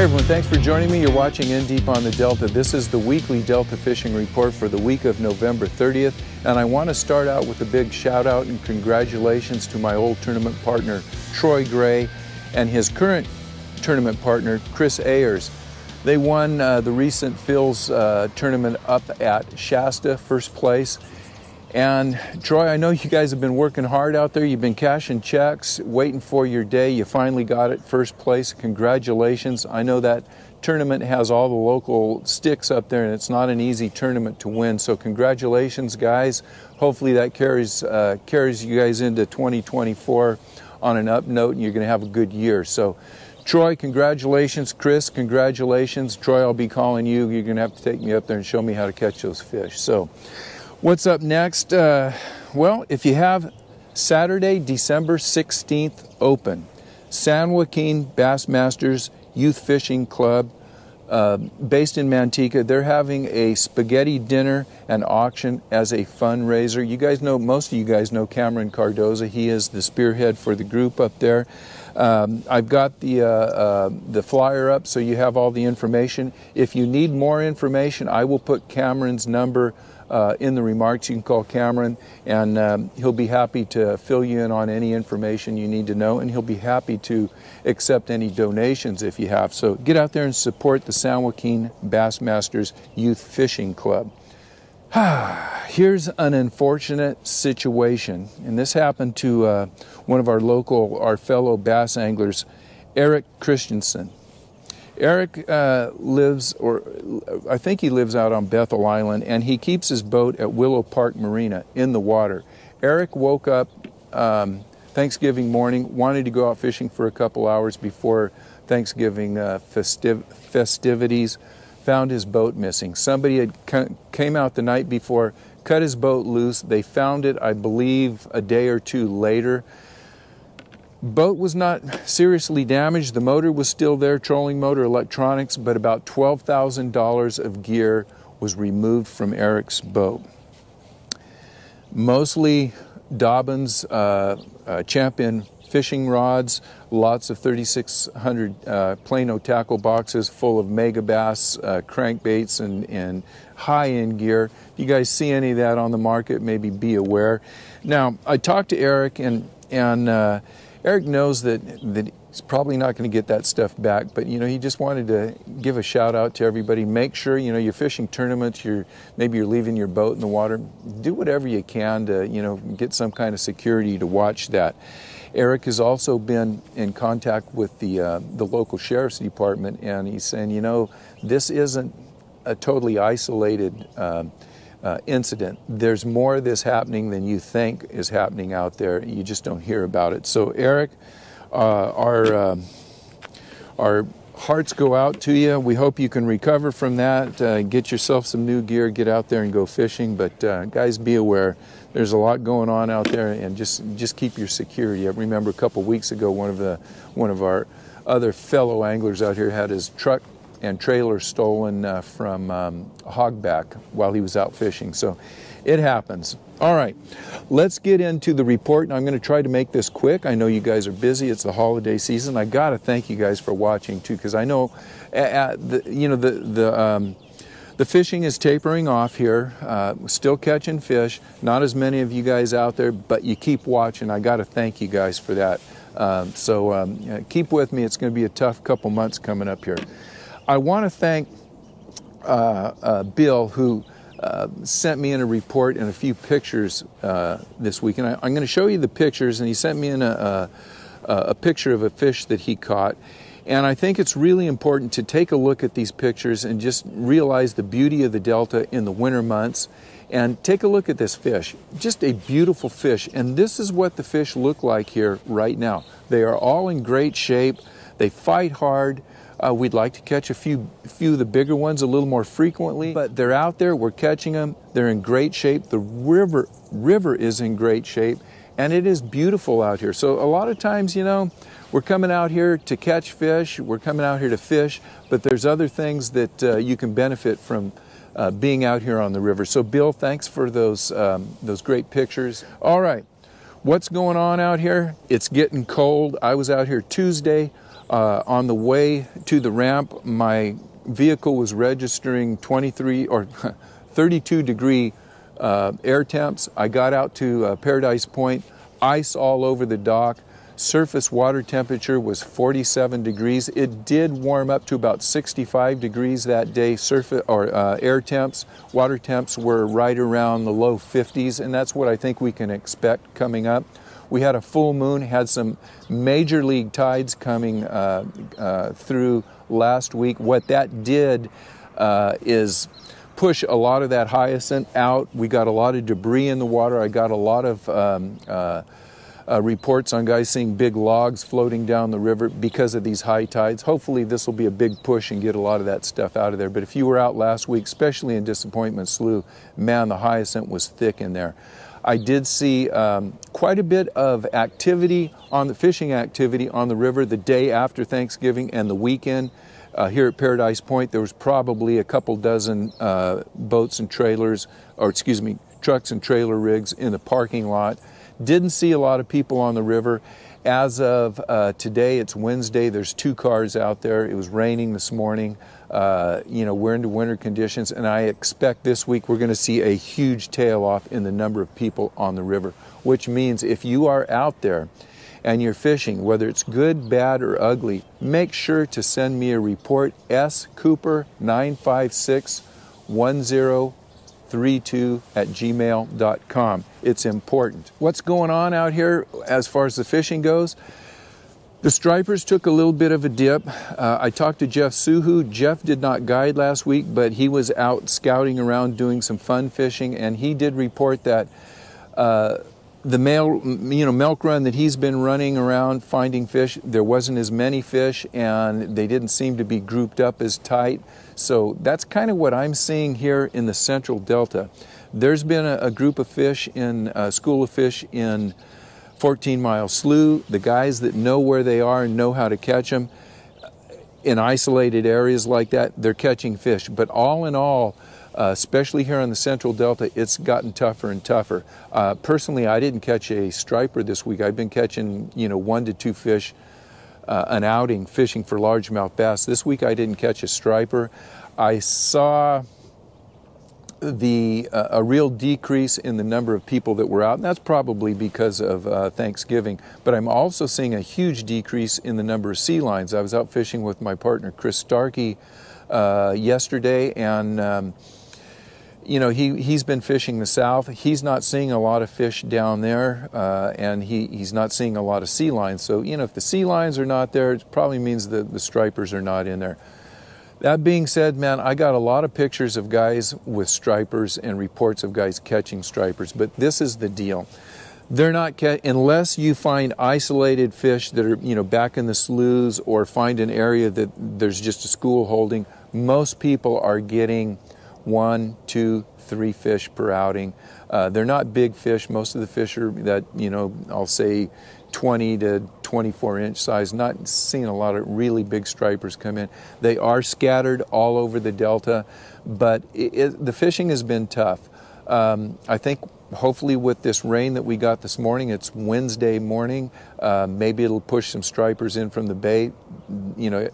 Hey everyone, thanks for joining me. You're watching In Deep on the Delta. This is the weekly Delta fishing report for the week of November 30th. And I want to start out with a big shout out and congratulations to my old tournament partner, Troy Gray, and his current tournament partner, Chris Ayers. They won the recent Phil's tournament up at Shasta, first place. And Troy, I know you guys have been working hard out there. You've been cashing checks, waiting for your day. You finally got it, first place. Congratulations. I know that tournament has all the local sticks up there, and it's not an easy tournament to win. So congratulations, guys. Hopefully that carries you guys into 2024 on an up note, and you're going to have a good year. So Troy, congratulations. Chris, congratulations. Troy, I'll be calling you. You're going to have to take me up there and show me how to catch those fish. So what's up next? Well, if you have Saturday, December 16th open, San Joaquin Bassmasters Youth Fishing Club, based in Manteca, they're having a spaghetti dinner and auction as a fundraiser. You guys know, most of you guys know Cameron Cardiza. He is the spearhead for the group up there. I've got the flyer up, so you have all the information. If you need more information, I will put Cameron's number in the remarks. You can call Cameron, and he'll be happy to fill you in on any information you need to know, and he'll be happy to accept any donations if you have. So get out there and support the San Joaquin Bassmasters Youth Fishing Club. Here's an unfortunate situation, and this happened to one of our fellow bass anglers, Eric Christensen. Eric lives, or I think he lives out on Bethel Island, and he keeps his boat at Willow Park Marina in the water. Eric woke up Thanksgiving morning, wanted to go out fishing for a couple hours before Thanksgiving festivities, found his boat missing. Somebody had came out the night before, cut his boat loose. They found it, I believe, a day or two later. Boat was not seriously damaged. The motor was still there, trolling motor, electronics, but about $12,000 of gear was removed from Eric's boat. Mostly Dobbins Champion fishing rods, lots of 3600 Plano tackle boxes full of mega bass, crankbaits, and high-end gear. If you guys see any of that on the market, maybe be aware. Now, I talked to Eric, and Eric knows that he's probably not going to get that stuff back, but he just wanted to give a shout out to everybody. Make sure you're fishing tournaments, maybe you're leaving your boat in the water. Do whatever you can to get some kind of security to watch that. Eric has also been in contact with the local sheriff's department, and he's saying this isn't a totally isolated incident. There's more of this happening than you think is happening out there. You just don't hear about it. So Eric, our hearts go out to you. We hope you can recover from that. Get yourself some new gear, get out there and go fishing. But guys, be aware. There's a lot going on out there, and just keep your security. I remember a couple weeks ago, one of our other fellow anglers out here had his truck and trailer stolen from hogback while he was out fishing. So it happens. All right, let's get into the report. And I'm going to try to make this quick. I know you guys are busy. It's the holiday season. I got to thank you guys for watching too, because I know the fishing is tapering off here. Still catching fish. Not as many of you guys out there, but you keep watching. I got to thank you guys for that. So keep with me. It's going to be a tough couple months coming up here. I want to thank Bill, who sent me in a report and a few pictures this week. And I'm going to show you the pictures, and he sent me in a picture of a fish that he caught. And I think it's really important to take a look at these pictures and just realize the beauty of the Delta in the winter months. And take a look at this fish. Just a beautiful fish. And this is what the fish look like here right now. They are all in great shape. They fight hard. We'd like to catch a few of the bigger ones a little more frequently, but they're out there, we're catching them, they're in great shape, the river is in great shape, and it is beautiful out here. So a lot of times, we're coming out here to catch fish, we're coming out here to fish, but there's other things that you can benefit from being out here on the river. So Bill, thanks for those great pictures. All right, what's going on out here? It's getting cold. I was out here Tuesday. On the way to the ramp, my vehicle was registering 23 or 32 degree air temps. I got out to Paradise Point, ice all over the dock. Surface water temperature was 47 degrees. It did warm up to about 65 degrees that day. Air temps, water temps were right around the low 50s, and that's what I think we can expect coming up. We had a full moon, had some major league tides coming through last week. What that did is push a lot of that hyacinth out. We got a lot of debris in the water. I got a lot of reports on guys seeing big logs floating down the river because of these high tides. Hopefully this will be a big push and get a lot of that stuff out of there. But if you were out last week, especially in Disappointment Slough, man, the hyacinth was thick in there. I did see quite a bit of activity on the fishing activity on the river the day after Thanksgiving and the weekend. Here at Paradise Point, there was probably a couple dozen boats and trailers, or excuse me, trucks and trailer rigs in the parking lot. Didn't see a lot of people on the river. As of today, it's Wednesday, there's 2 cars out there. It was raining this morning. We're into winter conditions, and I expect this week we're going to see a huge tail off in the number of people on the river, which means if you are out there and you're fishing, whether it's good, bad, or ugly, make sure to send me a report, scooper9561032@gmail.com. It's important. What's going on out here as far as the fishing goes? The stripers took a little bit of a dip. I talked to Jeff Suhu. Jeff did not guide last week, but he was out scouting around doing some fun fishing, and he did report that the milk run that he's been running around finding fish, there wasn't as many fish, and they didn't seem to be grouped up as tight. So that's kind of what I'm seeing here in the Central Delta. There's been a group of fish in a school of fish in 14 Mile Slough. The guys that know where they are and know how to catch them in isolated areas like that, they're catching fish. But all in all, especially here on the Central Delta, it's gotten tougher and tougher. Personally, I didn't catch a striper this week. I've been catching 1 to 2 fish an outing fishing for largemouth bass. This week I didn't catch a striper. I saw a real decrease in the number of people that were out, and that's probably because of Thanksgiving. But I'm also seeing a huge decrease in the number of sea lions. I was out fishing with my partner Chris Starkey yesterday, and he's been fishing the south. He's not seeing a lot of fish down there, and he's not seeing a lot of sea lions. So if the sea lions are not there, it probably means that the stripers are not in there. That being said, man, I got a lot of pictures of guys with stripers and reports of guys catching stripers, but this is the deal. They're not unless you find isolated fish that are back in the sloughs, or find an area that there's just a school holding. Most people are getting 1, 2, 3 fish per outing. They're not big fish. Most of the fish are that I'll say 20 to 24 inch size. Not seeing a lot of really big stripers come in. They are scattered all over the Delta, but the fishing has been tough. I think hopefully with this rain that we got this morning, it's Wednesday morning, maybe it'll push some stripers in from the bay.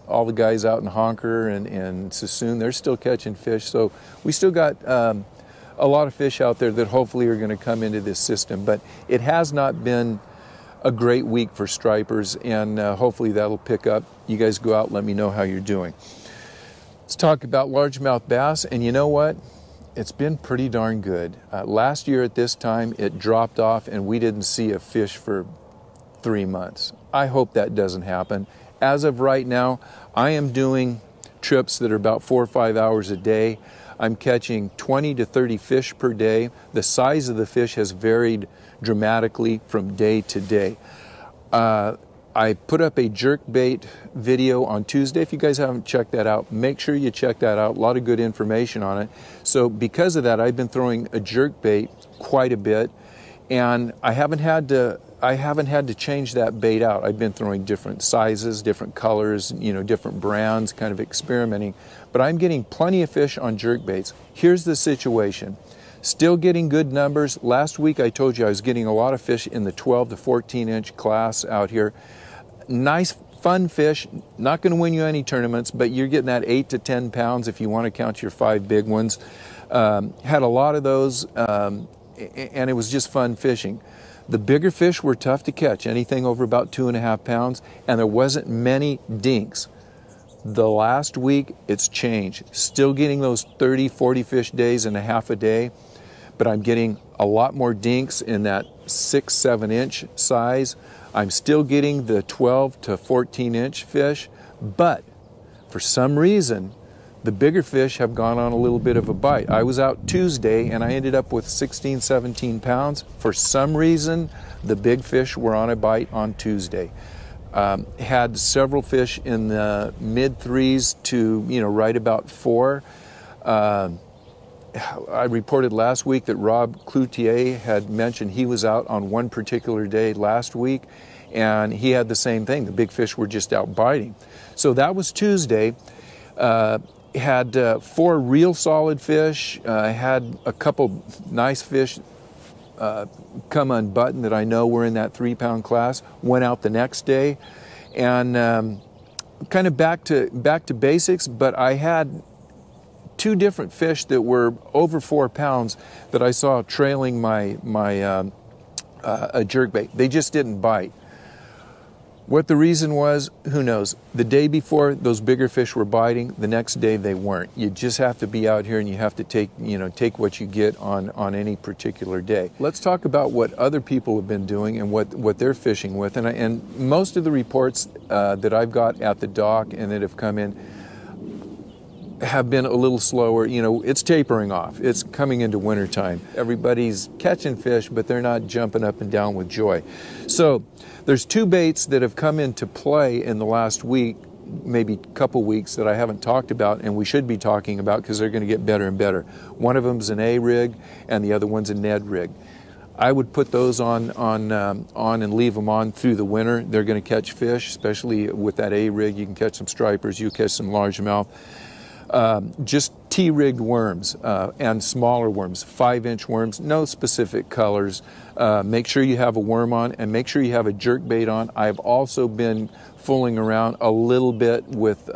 All the guys out in Honker and Sassoon, they're still catching fish. So we still got a lot of fish out there that hopefully are going to come into this system. But it has not been a great week for stripers, and hopefully that'll pick up. You guys go out, let me know how you're doing. Let's talk about largemouth bass, and you know what? It's been pretty darn good. Last year at this time, it dropped off and we didn't see a fish for 3 months. I hope that doesn't happen. As of right now, I am doing trips that are about 4 or 5 hours a day. I'm catching 20 to 30 fish per day. The size of the fish has varied dramatically from day to day. I put up a jerkbait video on Tuesday. If you guys haven't checked that out, make sure you check that out. A lot of good information on it. So because of that, I've been throwing a jerkbait quite a bit, and I haven't had to change that bait out. I've been throwing different sizes, different colors, different brands, kind of experimenting. But I'm getting plenty of fish on jerkbaits. Here's the situation. Still getting good numbers. Last week I told you I was getting a lot of fish in the 12 to 14 inch class out here. Nice fun fish, not going to win you any tournaments, but you're getting that 8 to 10 pounds if you want to count your 5 big ones. Had a lot of those, and it was just fun fishing. The bigger fish were tough to catch, anything over about 2.5 pounds, and there wasn't many dinks. The last week, it's changed. Still getting those 30, 40 fish days and a half a day, but I'm getting a lot more dinks in that 6, 7 inch size. I'm still getting the 12 to 14 inch fish, but for some reason, the bigger fish have gone on a little bit of a bite. I was out Tuesday and I ended up with 16, 17 pounds. For some reason, the big fish were on a bite on Tuesday. Had several fish in the mid 3s to, right about 4. I reported last week that Rob Cloutier had mentioned he was out on one particular day last week, and he had the same thing. The big fish were just out biting. So that was Tuesday. Had 4 real solid fish. Had a couple nice fish come unbuttoned that I know were in that 3-pound class. Went out the next day, and kind of back to basics. But I had 2 different fish that were over 4 pounds that I saw trailing my jerkbait. They just didn't bite. What the reason was, who knows? The day before, those bigger fish were biting. The next day, they weren't. You just have to be out here, and you have to take what you get on any particular day. Let's talk about what other people have been doing and what they're fishing with. And most of the reports that I've got at the dock and that have come in have been a little slower. It's tapering off. It's coming into wintertime. Everybody's catching fish, but they're not jumping up and down with joy. So there's 2 baits that have come into play in the last week, maybe couple weeks, that I haven't talked about, and we should be talking about because they're going to get better and better. One of them's an A rig, and the other one's a Ned rig. I would put those on and leave them on through the winter. They're going to catch fish, especially with that A rig. You can catch some stripers, you catch some largemouth. Just T-rigged worms and smaller worms, 5-inch worms, no specific colors. Make sure you have a worm on, and make sure you have a jerkbait on. I've also been fooling around a little bit with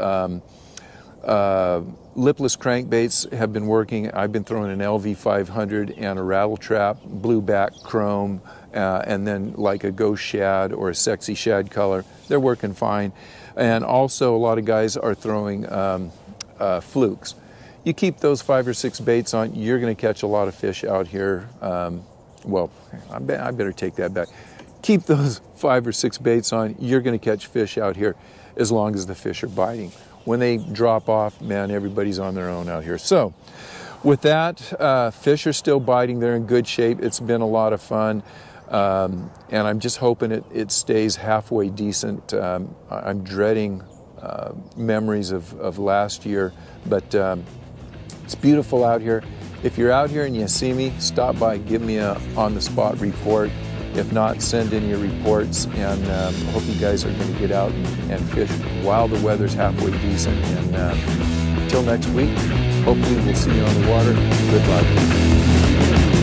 lipless crankbaits have been working. I've been throwing an LV500 and a rattle trap, blue back chrome, and then like a ghost shad or a sexy shad color. They're working fine. And also a lot of guys are throwing flukes. You keep those 5 or 6 baits on, you're going to catch a lot of fish out here. Well, I better take that back. Keep those 5 or 6 baits on, you're going to catch fish out here as long as the fish are biting. When they drop off, man, everybody's on their own out here. So with that, fish are still biting. They're in good shape. It's been a lot of fun. And I'm just hoping it stays halfway decent. I'm dreading memories of last year, but it's beautiful out here. If you're out here and you see me, stop by, give me a on-the-spot report. If not, send in your reports, and I hope you guys are going to get out and fish while the weather's halfway decent. And until next week, hopefully we'll see you on the water. Good luck.